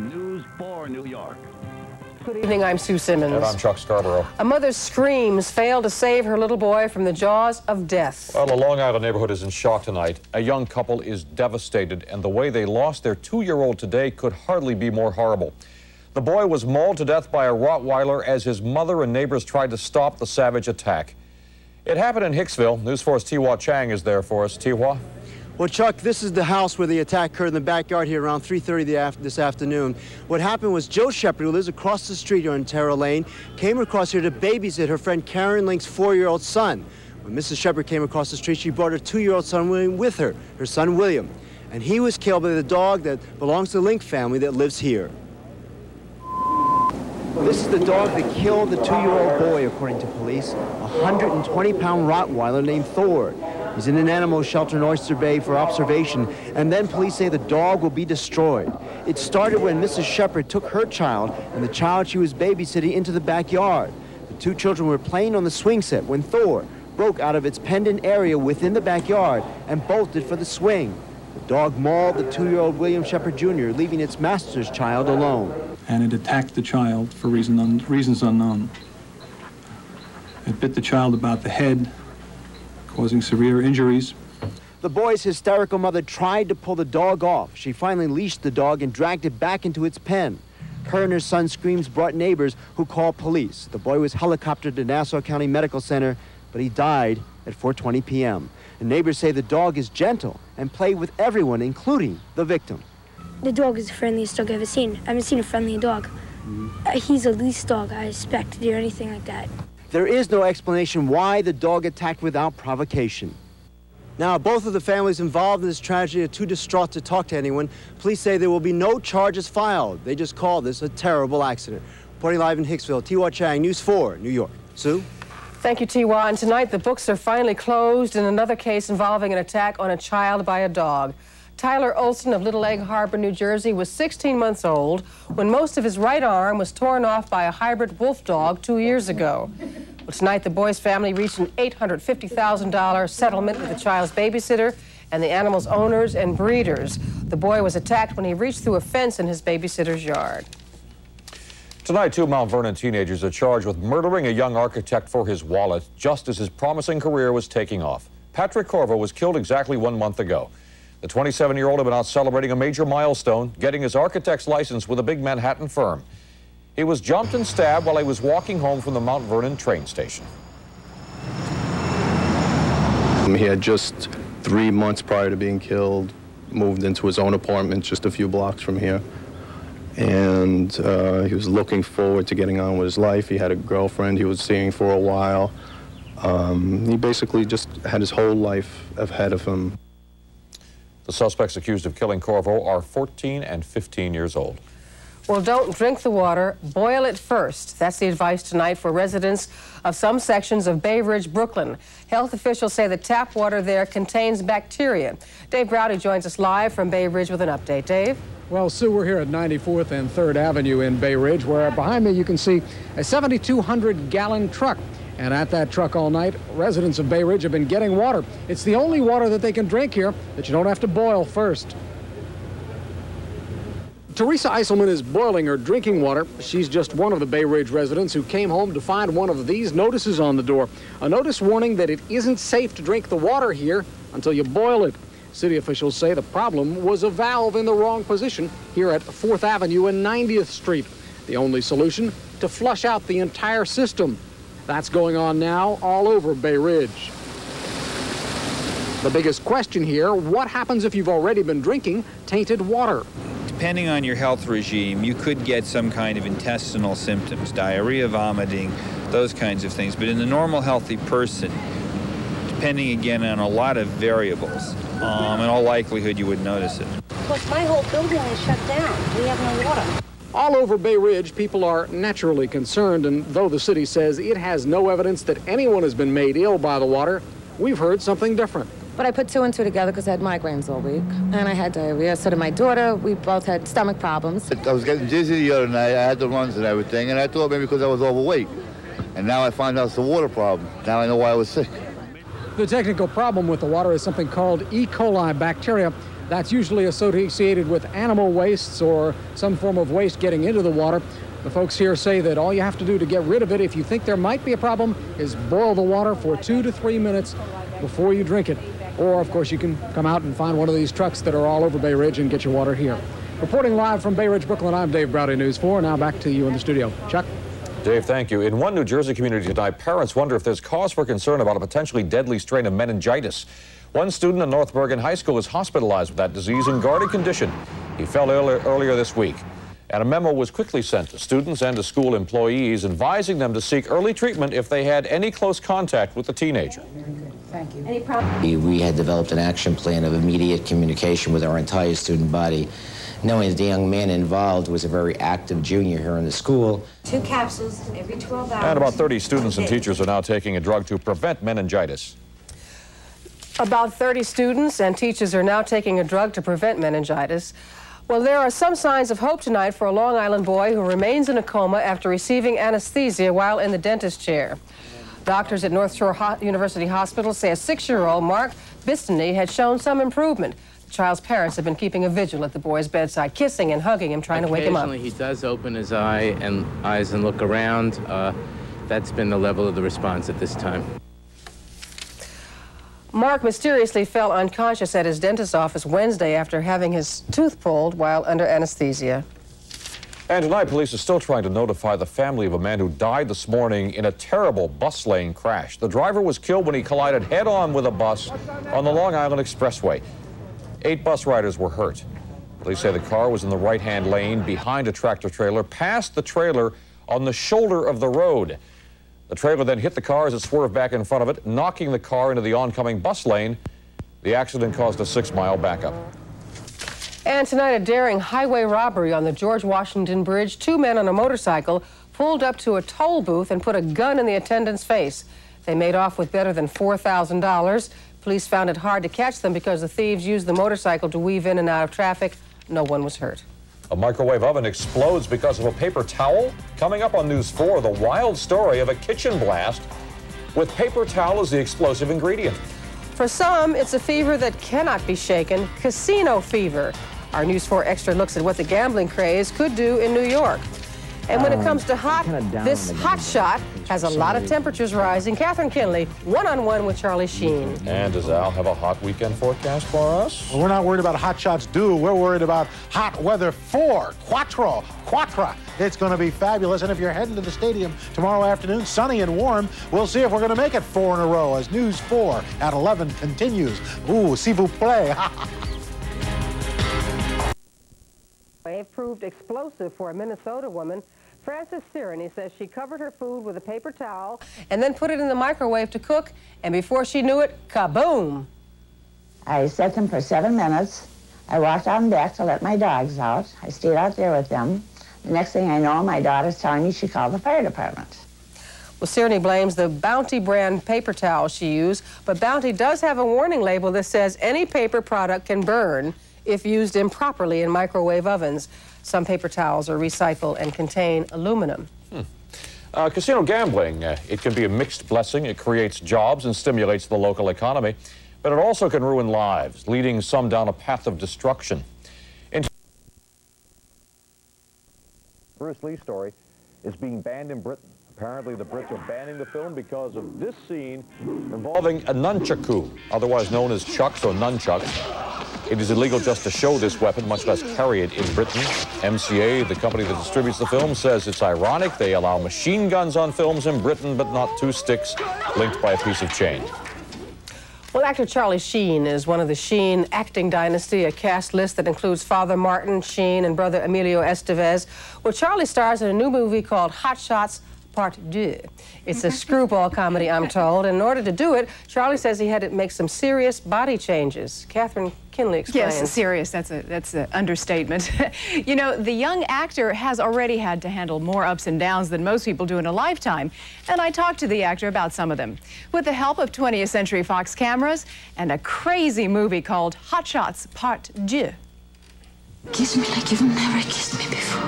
News 4 New York. Good evening, I'm Sue Simmons. And I'm Chuck Scarborough. A mother's screams failed to save her little boy from the jaws of death. Well, the Long Island neighborhood is in shock tonight. A young couple is devastated, and the way they lost their 2-year-old today could hardly be more horrible. The boy was mauled to death by a Rottweiler as his mother and neighbors tried to stop the savage attack. It happened in Hicksville. News 4's Tiwa Chang is there for us. Tiwa? Well, Chuck, this is the house where the attack occurred in the backyard here around 3:30 this afternoon. What happened was Joe Shepard, who lives across the street here on Terra Lane, came across here to babysit her friend Karen Link's 4-year-old son. When Mrs. Shepard came across the street, she brought her 2-year-old son William with her, her son William. And he was killed by the dog that belongs to the Link family that lives here. This is the dog that killed the 2-year-old boy, according to police, a 120-pound Rottweiler named Thor. He's in an animal shelter in Oyster Bay for observation, and then police say the dog will be destroyed. It started when Mrs. Shepard took her child and the child she was babysitting into the backyard. The two children were playing on the swing set when Thor broke out of its penned area within the backyard and bolted for the swing. The dog mauled the 2-year-old William Shepard Jr., leaving its master's child alone. And it attacked the child for reasons unknown. It bit the child about the head, causing severe injuries. The boy's hysterical mother tried to pull the dog off. She finally leashed the dog and dragged it back into its pen. Her and her son's screams brought neighbors who called police. The boy was helicoptered to Nassau County Medical Center, but he died at 4:20 p.m. And neighbors say the dog is gentle and played with everyone, including the victim. The dog is the friendliest dog I've ever seen. I haven't seen a friendly dog. He's the least dog I expect to do anything like that. There is no explanation why the dog attacked without provocation. Now, both of the families involved in this tragedy are too distraught to talk to anyone. Police say there will be no charges filed. They just call this a terrible accident. Reporting live in Hicksville, Tiwa Chang, News 4, New York. Sue? Thank you, Tiwa. And tonight, the books are finally closed in another case involving an attack on a child by a dog. Tyler Olson of Little Egg Harbor, New Jersey, was 16 months old when most of his right arm was torn off by a hybrid wolf dog 2 years ago. Well, tonight, the boy's family reached an $850,000 settlement with the child's babysitter and the animal's owners and breeders. The boy was attacked when he reached through a fence in his babysitter's yard. Tonight, 2 Mount Vernon teenagers are charged with murdering a young architect for his wallet just as his promising career was taking off. Patrick Corvo was killed exactly 1 month ago. The 27-year-old had been out celebrating a major milestone, getting his architect's license with a big Manhattan firm. He was jumped and stabbed while he was walking home from the Mount Vernon train station. He had just 3 months prior to being killed, moved into his own apartment just a few blocks from here. And he was looking forward to getting on with his life. He had a girlfriend he was seeing for a while. He basically just had his whole life ahead of him. The suspects accused of killing Corvo are 14 and 15 years old. Well, don't drink the water, boil it first. That's the advice tonight for residents of some sections of Bay Ridge, Brooklyn. Health officials say the tap water there contains bacteria. Dave Browdy joins us live from Bay Ridge with an update. Dave? Well, Sue, we're here at 94th and 3rd Avenue in Bay Ridge, where behind me you can see a 7,200-gallon truck. And at that truck all night, residents of Bay Ridge have been getting water. It's the only water that they can drink here that you don't have to boil first. Teresa Eiselman is boiling her drinking water. She's just one of the Bay Ridge residents who came home to find one of these notices on the door. A notice warning that it isn't safe to drink the water here until you boil it. City officials say the problem was a valve in the wrong position here at 4th Avenue and 90th Street. The only solution, to flush out the entire system. That's going on now all over Bay Ridge. The biggest question here, what happens if you've already been drinking tainted water? Depending on your health regime, you could get some kind of intestinal symptoms, diarrhea, vomiting, those kinds of things. But in the normal healthy person, depending again on a lot of variables, in all likelihood you would notice it. Plus, my whole building is shut down. We have no water. All over Bay Ridge, people are naturally concerned, and though the city says it has no evidence that anyone has been made ill by the water, we've heard something different. But I put 2 and 2 together because I had migraines all week, and I had diarrhea. So did my daughter. We both had stomach problems. I was getting dizzy the other night. I had the runs and everything, and I thought maybe because I was overweight. And now I find out it's a water problem. Now I know why I was sick. The technical problem with the water is something called E. coli bacteria. That's usually associated with animal wastes or some form of waste getting into the water. The folks here say that all you have to do to get rid of it, if you think there might be a problem, is boil the water for 2 to 3 minutes before you drink it. Or, of course, you can come out and find one of these trucks that are all over Bay Ridge and get your water here. Reporting live from Bay Ridge, Brooklyn, I'm Dave Browdy, News 4. Now back to you in the studio. Chuck? Dave, thank you. In one New Jersey community tonight, parents wonder if there's cause for concern about a potentially deadly strain of meningitis. One student in North Bergen High School is hospitalized with that disease in guarded condition. He fell earlier this week. And a memo was quickly sent to students and to school employees advising them to seek early treatment if they had any close contact with the teenager. Thank you. Any problem? We had developed an action plan of immediate communication with our entire student body, knowing that the young man involved was a very active junior here in the school. 2 capsules every 12 hours. And about 30 students and teachers are now taking a drug to prevent meningitis. About 30 students and teachers are now taking a drug to prevent meningitis. Well, there are some signs of hope tonight for a Long Island boy who remains in a coma after receiving anesthesia while in the dentist chair. Doctors at North Shore University Hospital say a 6-year-old, Mark Bistany, had shown some improvement. The child's parents have been keeping a vigil at the boy's bedside, kissing and hugging him, trying to wake him up. Occasionally, he does open his eyes and look around. That's been the level of the response at this time. Mark mysteriously fell unconscious at his dentist's office Wednesday after having his tooth pulled while under anesthesia. And tonight, police are still trying to notify the family of a man who died this morning in a terrible bus lane crash. The driver was killed when he collided head-on with a bus on the Long Island Expressway. 8 bus riders were hurt. Police say the car was in the right-hand lane behind a tractor-trailer, past the trailer on the shoulder of the road. The trailer then hit the car as it swerved back in front of it, knocking the car into the oncoming bus lane. The accident caused a 6-mile backup. And tonight, a daring highway robbery on the George Washington Bridge. 2 men on a motorcycle pulled up to a toll booth and put a gun in the attendant's face. They made off with better than $4,000. Police found it hard to catch them because the thieves used the motorcycle to weave in and out of traffic. No one was hurt. A microwave oven explodes because of a paper towel. Coming up on News 4, the wild story of a kitchen blast with paper towel as the explosive ingredient. For some, it's a fever that cannot be shaken, casino fever. Our News 4 Extra looks at what the gambling craze could do in New York. And when it comes to hot, this hot shot has a lot of temperatures rising. Catherine Kinley, one-on-one with Charlie Sheen. And does Al have a hot weekend forecast for us? Well, we're not worried about hot shots due. We're worried about hot weather for Quattro. It's going to be fabulous. And if you're heading to the stadium tomorrow afternoon, sunny and warm, we'll see if we're going to make it 4 in a row as News 4 at 11 continues. Ooh, s'il vous plaît. Wave proved explosive for a Minnesota woman. Frances Sireny says she covered her food with a paper towel and then put it in the microwave to cook, and before she knew it, kaboom! I set them for 7 minutes. I walked on deck to let my dogs out. I stayed out there with them. The next thing I know, my daughter's telling me she called the fire department. Well, Sireny blames the Bounty brand paper towel she used, but Bounty does have a warning label that says any paper product can burn if used improperly in microwave ovens. Some paper towels are recycled and contain aluminum. Casino gambling, it can be a mixed blessing. It creates jobs and stimulates the local economy, but it also can ruin lives, leading some down a path of destruction. Bruce Lee's story is being banned in Britain. Apparently, the Brits are banning the film because of this scene involving a nunchaku, otherwise known as chucks or nunchucks. It is illegal just to show this weapon, much less carry it in Britain. MCA, the company that distributes the film, says it's ironic they allow machine guns on films in Britain, but not 2 sticks linked by a piece of chain. Well, actor Charlie Sheen is one of the Sheen acting dynasty, a cast list that includes Father Martin Sheen and brother Emilio Estevez. Well, Charlie stars in a new movie called Hot Shots Part 2. It's a screwball comedy, I'm told. And in order to do it, Charlie says he had to make some serious body changes. Catherine Kinley explains. Yes, serious. That's an understatement. You know, the young actor has already had to handle more ups and downs than most people do in a lifetime. And I talked to the actor about some of them. With the help of 20th Century Fox cameras and a crazy movie called Hot Shots Part 2. Kiss me like you've never kissed me before.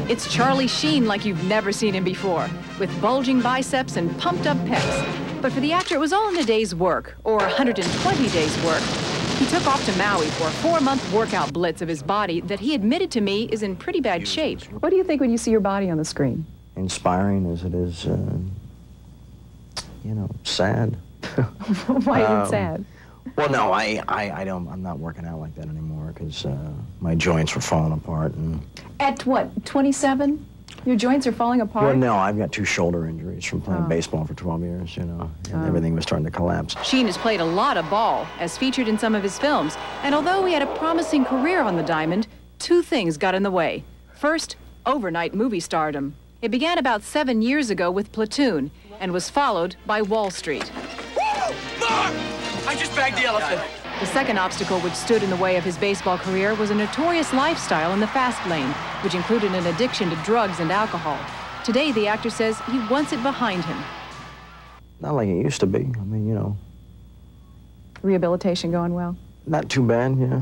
It's Charlie Sheen like you've never seen him before. with bulging biceps and pumped-up pecs. But for the actor, it was all in a day's work, or 120 days' work. He took off to Maui for a 4-month workout blitz of his body that he admitted to me is in pretty bad shape. What do you think when you see your body on the screen? Inspiring as it is, you know, sad. Why is it sad? Well, no, I'm not working out like that anymore because my joints were falling apart. And At what, 27? Your joints are falling apart? well, no, I've got 2 shoulder injuries from playing baseball for 12 years, you know, and everything was starting to collapse. Sheen has played a lot of ball, as featured in some of his films. And although he had a promising career on the diamond, 2 things got in the way. First, overnight movie stardom. It began about 7 years ago with Platoon and was followed by Wall Street. I just bagged the elephant. The second obstacle which stood in the way of his baseball career was a notorious lifestyle in the fast lane, which included an addiction to drugs and alcohol. Today, the actor says he wants it behind him. Not like it used to be. I mean, you know. Rehabilitation going well? Not too bad, yeah.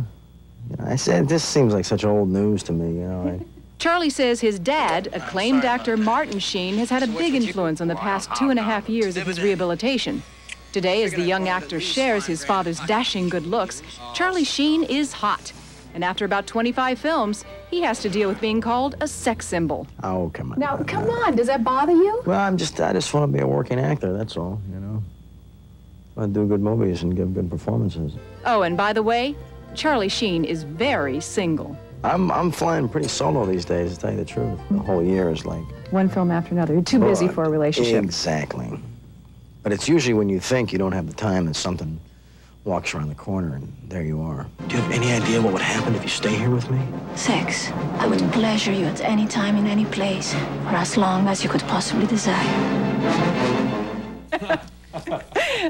You know, I said, this seems like such old news to me, you know. Charlie says his dad, acclaimed actor Martin Sheen, has had a big influence on the past 2.5 years of his rehabilitation. Today, as the young actor shares his father's dashing good looks, Charlie Sheen is hot. And after about 25 films, he has to deal with being called a sex symbol. Oh, come on. Now, come on, does that bother you? Well, I just want to be a working actor, that's all, you know. I want to do good movies and give good performances. Oh, and by the way, Charlie Sheen is very single. I'm flying pretty solo these days, to tell you the truth. The whole year is like... One film after another. You're too busy for a relationship. Exactly. But it's usually when you think you don't have the time that something walks around the corner and there you are. Do you have any idea what would happen if you stay here with me? Sex. I would pleasure you at any time in any place for as long as you could possibly desire.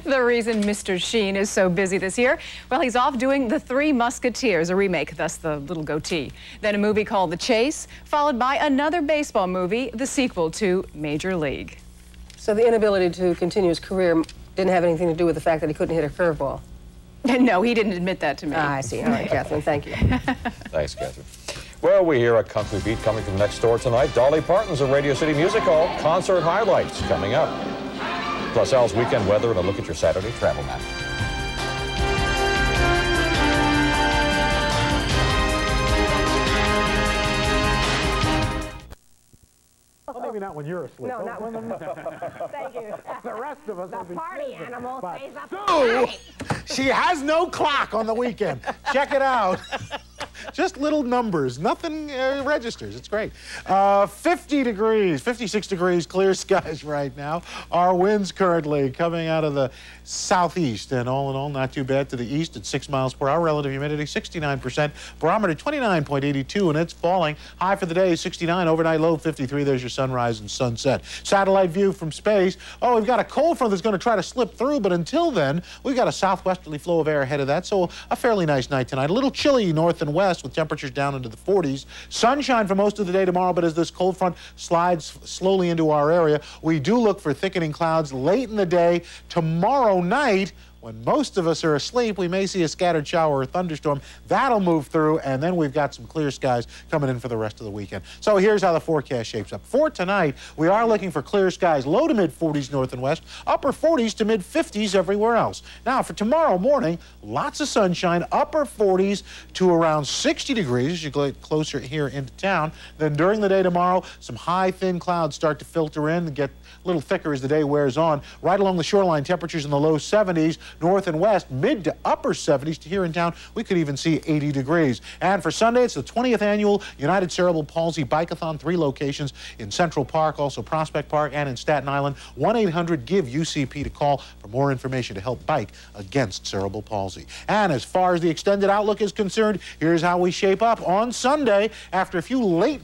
The reason Mr. Sheen is so busy this year, well, he's off doing The Three Musketeers, a remake, thus the little goatee. Then a movie called The Chase, followed by another baseball movie, the sequel to Major League. So the inability to continue his career didn't have anything to do with the fact that he couldn't hit a curveball? No, he didn't admit that to me. I see. All right, Catherine, thank you. Thanks, Catherine. Well, we hear a country beat coming from next door tonight. Dolly Parton's at Radio City Music Hall. Concert highlights coming up. Plus Al's weekend weather and a look at your Saturday travel map. Well, maybe not when you're asleep. No, not when I'm Thank you. The rest of us will be party sleeping. animal But stays up Sue, all night. she has no clock on the weekend. Check it out. Just little numbers. Nothing registers. It's great. 50 degrees, 56 degrees, clear skies right now. Our winds currently coming out of the southeast. And all in all, not too bad to the east at 6 miles per hour. Relative humidity, 69%. Barometer, 29.82, and it's falling. High for the day, 69. Overnight low, 53. There's your sunrise and sunset. Satellite view from space. Oh, we've got a cold front that's going to try to slip through, but until then, we've got a southwesterly flow of air ahead of that, so a fairly nice night tonight. A little chilly north and west with temperatures down into the 40s. Sunshine for most of the day tomorrow, but as this cold front slides slowly into our area, we do look for thickening clouds late in the day. Tomorrow night, when most of us are asleep, we may see a scattered shower or thunderstorm. That'll move through, and then we've got some clear skies coming in for the rest of the weekend. So here's how the forecast shapes up. For tonight, we are looking for clear skies, low to mid-40s north and west, upper 40s to mid-50s everywhere else. Now, for tomorrow morning, lots of sunshine, upper 40s to around 60 degrees as you get closer here into town. Then during the day tomorrow, some high, thin clouds start to filter in and get a little thicker as the day wears on. Right along the shoreline, temperatures in the low 70s. North and west, mid to upper 70s. To here in town, we could even see 80 degrees. And for Sunday, it's the 20th annual United Cerebral Palsy Bike-a-thon. 3 locations in Central Park, also Prospect Park, and in Staten Island. 1-800-GIVE-UCP to call for more information to help bike against cerebral palsy. And as far as the extended outlook is concerned, here's how we shape up on Sunday. After a few late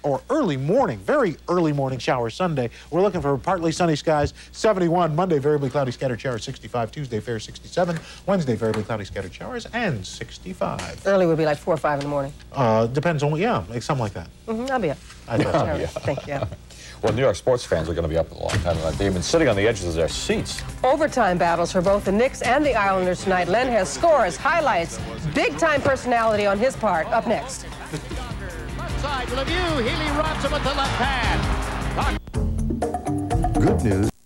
or early morning, very early morning showers Sunday, we're looking for partly sunny skies, 71. Monday, variably cloudy scattered showers, 65. Tuesday, fair, 67. Wednesday, variably cloudy scattered showers, and 65. Early would be like 4 or 5 in the morning. Depends on, yeah, like something like that. I'll be up. I thought so. Yeah. Thank you. Well, New York sports fans are going to be up a long time tonight. They've been sitting on the edges of their seats. Overtime battles for both the Knicks and the Islanders tonight. Len has scores, highlights, big-time personality on his part. Up next. Side Lemieux, Healy robs him with the left hand. good news.